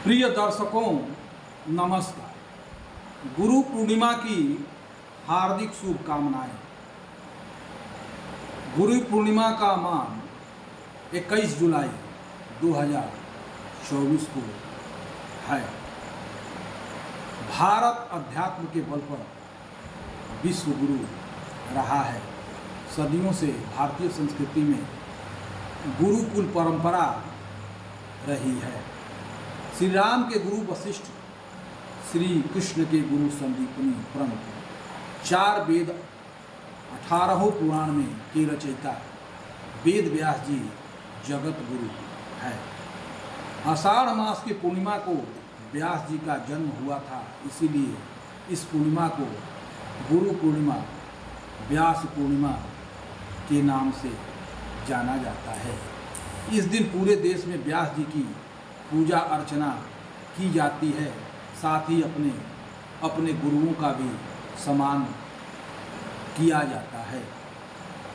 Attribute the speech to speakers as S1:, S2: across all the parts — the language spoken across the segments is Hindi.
S1: प्रिय दर्शकों, नमस्कार। गुरु पूर्णिमा की हार्दिक शुभकामनाएं। गुरु पूर्णिमा का मान 21 जुलाई 2024 को है। भारत अध्यात्म के बल पर विश्व गुरु रहा है। सदियों से भारतीय संस्कृति में गुरुकुल परंपरा रही है। श्री राम के गुरु वशिष्ठ, श्री कृष्ण के गुरु संदीपनी, परंतु 4 वेद 18 पुराण में के रचयिता वेद व्यास जी जगत गुरु है। आषाढ़ मास की पूर्णिमा को व्यास जी का जन्म हुआ था, इसीलिए इस पूर्णिमा को गुरु पूर्णिमा, व्यास पूर्णिमा के नाम से जाना जाता है। इस दिन पूरे देश में व्यास जी की पूजा अर्चना की जाती है, साथ ही अपने अपने गुरुओं का भी सम्मान किया जाता है।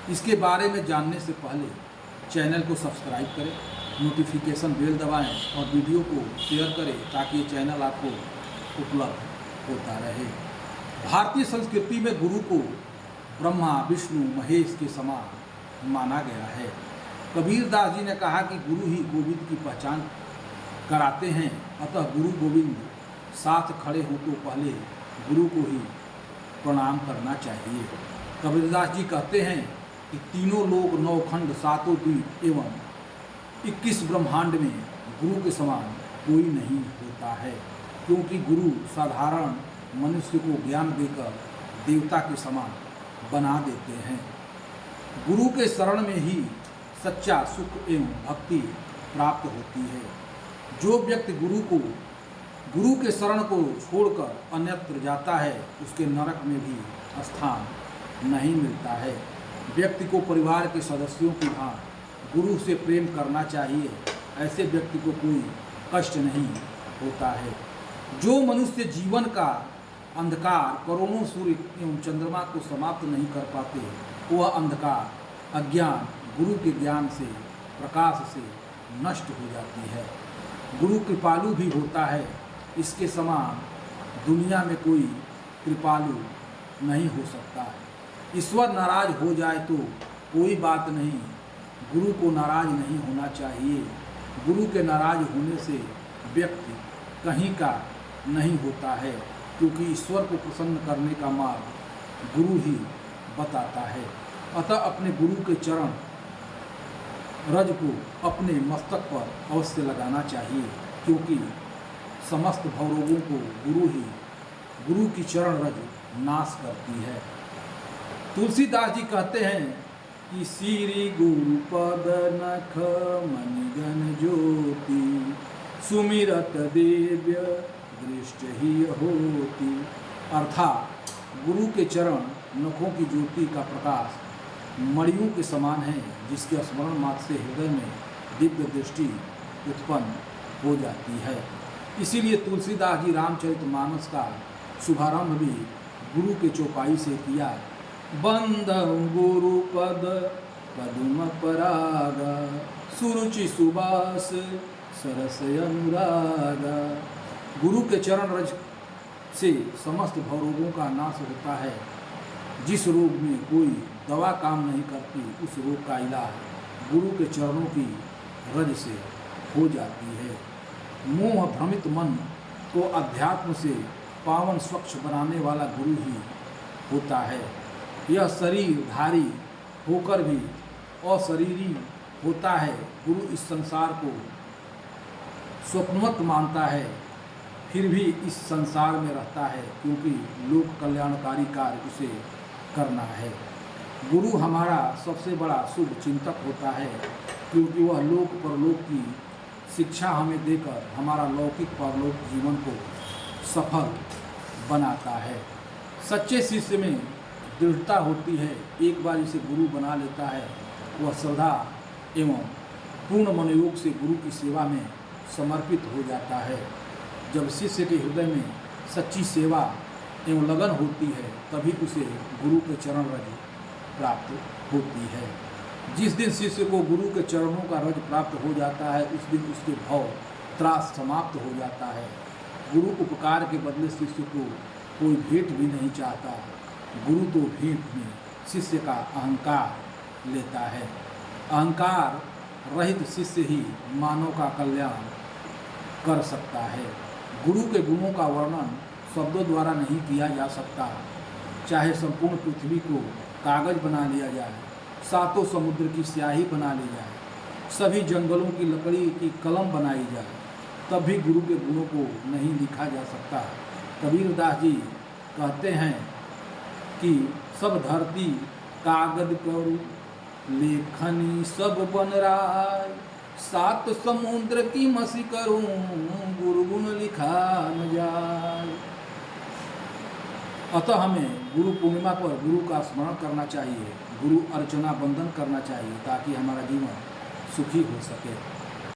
S1: इसके बारे में जानने से पहले चैनल को सब्सक्राइब करें, नोटिफिकेशन बेल दबाएं और वीडियो को शेयर करें ताकि ये चैनल आपको उपलब्ध होता रहे। भारतीय संस्कृति में गुरु को ब्रह्मा, विष्णु, महेश के समान माना गया है। कबीरदास जी ने कहा कि गुरु ही गोविंद की पहचान कराते हैं, अतः गुरु गोविंद साथ खड़े हो तो पहले गुरु को ही प्रणाम करना चाहिए। कबीरदास जी कहते हैं कि तीनों लोक, 9 खंड, 7 द्वीप एवं 21 ब्रह्मांड में गुरु के समान कोई नहीं होता है, क्योंकि गुरु साधारण मनुष्य को ज्ञान देकर देवता के समान बना देते हैं। गुरु के शरण में ही सच्चा सुख एवं भक्ति प्राप्त होती है। जो व्यक्ति गुरु के शरण को छोड़कर अन्यत्र जाता है, उसके नरक में भी स्थान नहीं मिलता है। व्यक्ति को परिवार के सदस्यों की भांति गुरु से प्रेम करना चाहिए। ऐसे व्यक्ति को कोई कष्ट नहीं होता है। जो मनुष्य जीवन का अंधकार करोड़ों सूर्य एवं चंद्रमा को समाप्त नहीं कर पाते, वह अंधकार अज्ञान गुरु के ज्ञान से, प्रकाश से नष्ट हो जाती है। गुरु कृपालु भी होता है, इसके समान दुनिया में कोई कृपालु नहीं हो सकता। ईश्वर नाराज हो जाए तो कोई बात नहीं, गुरु को नाराज नहीं होना चाहिए। गुरु के नाराज होने से व्यक्ति कहीं का नहीं होता है, क्योंकि ईश्वर को प्रसन्न करने का मार्ग गुरु ही बताता है। अतः अपने गुरु के चरण रज को अपने मस्तक पर अवश्य लगाना चाहिए, क्योंकि समस्त भवरोगों को गुरु की चरण रज नाश करती है। तुलसीदास जी कहते हैं कि श्री गुरु पद नख मणिगण ज्योति, सुमिरत दिव्य दृष्ट ही होती। अर्थात गुरु के चरण नखों की ज्योति का प्रकाश मणियों के समान है, जिसके स्मरण मात्र से हृदय में दिव्य दृष्टि उत्पन्न हो जाती है। इसीलिए तुलसीदास जी रामचरितमानस का शुभारंभ भी गुरु के चौपाई से किया। बंधं गुरु पद पदुम परागा, सुरुचि सुबास सरस अनुरागा। गुरु के चरण रज से समस्त भवरोगों का नाश होता है। जिस रोग में कोई दवा काम नहीं करती, उस रोग का इलाज गुरु के चरणों की रज से हो जाती है। मोह भ्रमित मन को अध्यात्म से पावन स्वच्छ बनाने वाला गुरु ही होता है। यह शरीरधारी होकर भी अशरीरी होता है। गुरु इस संसार को स्वप्नवत मानता है, फिर भी इस संसार में रहता है, क्योंकि लोक कल्याणकारी कार्य उसे करना है। गुरु हमारा सबसे बड़ा शुभ चिंतक होता है, क्योंकि वह लोक परलोक की शिक्षा हमें देकर हमारा लौकिक परलोक जीवन को सफल बनाता है। सच्चे शिष्य में दृढ़ता होती है। एक बार इसे गुरु बना लेता है, वह श्रद्धा एवं पूर्ण मनोयोग से गुरु की सेवा में समर्पित हो जाता है। जब शिष्य के हृदय में सच्ची सेवा एवं लगन होती है, तभी उसे गुरु के चरण रज प्राप्त होती है। जिस दिन शिष्य को गुरु के चरणों का रज प्राप्त हो जाता है, उस दिन उसके भव त्रास समाप्त हो जाता है। गुरु उपकार के बदले शिष्य को कोई भेंट भी नहीं चाहता। गुरु तो भेंट में शिष्य का अहंकार लेता है। अहंकार रहित शिष्य ही मानव का कल्याण कर सकता है। गुरु के गुणों का वर्णन शब्दों द्वारा नहीं किया जा सकता। चाहे संपूर्ण पृथ्वी को कागज बना लिया जाए, सातों समुद्र की स्याही बना ली जाए, सभी जंगलों की लकड़ी की कलम बनाई जाए, तब भी गुरु के गुणों को नहीं लिखा जा सकता। कबीरदास जी कहते हैं कि सब धरती कागज करूं, लेखनी सब बन राय, सात समुद्र की मसी करूं, गुरु गुण लिखा न जाए। अतः हमें गुरु पूर्णिमा पर गुरु का स्मरण करना चाहिए, गुरु अर्चना बंदन करना चाहिए, ताकि हमारा जीवन सुखी हो सके।